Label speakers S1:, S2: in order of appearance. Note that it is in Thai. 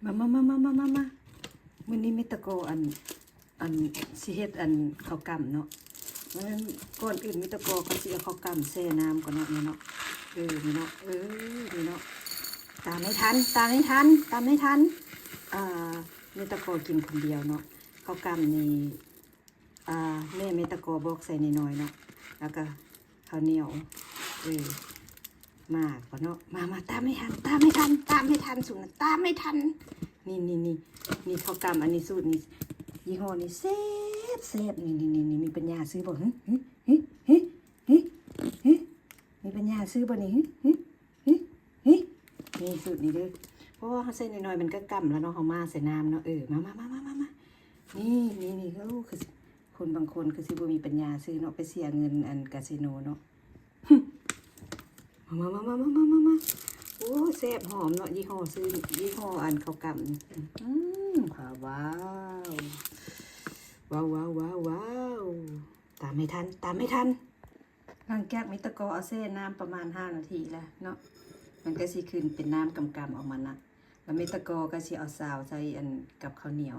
S1: มามื้อนี้มีตะโกอันสิเฮ็ดอันข้าวกำเนาะมันก่อนอื่นมีตะโกก็สิเอาข้าวกำแช่น้ำก่อนเนาะนี่เนาะนี่เนาะนี่เนาะตามไม่ทันมีตะโกกินคนเดียวเนาะข้าวกำนี่แม่มีตะโกบอกใส่น้อยๆเนาะแล้วก็ข้าวเหนียวมากกว่าเนาะมาตามไม่ทันสุดนะตามไม่ทันนี่ข้าวกำอันนี้สูตรนี่ยี่ห้อนี่เซฟนี่มีปัญญาซื้อบ่มีปัญญาซื้อบ่นี่นี่สูตรนี้เด้อเพราะว่าเขาใส่น้อยๆมันก็กำแล้วเนาะเขามาใส่น้ำเนาะมานี่ก็คือคนบางคนคือสิบ่มีปัญญาซื้อเนาะไปเสียเงินอันคาสิโนเนาะมาโอ้แซ่บหอมเนาะยี่ห้อซื้อยี่ห้ออันข้าวกำค่ะว้าวตามไม่ทันหลังจากมิตรกอเอาเส้นน้ำประมาณ5 นาทีแล้วเนาะมันก็สิขึ้นเป็นน้ำกำออกมานะแล้วมิตรกอก็สิเอาซาวใส่อันกับข้าวเหนียว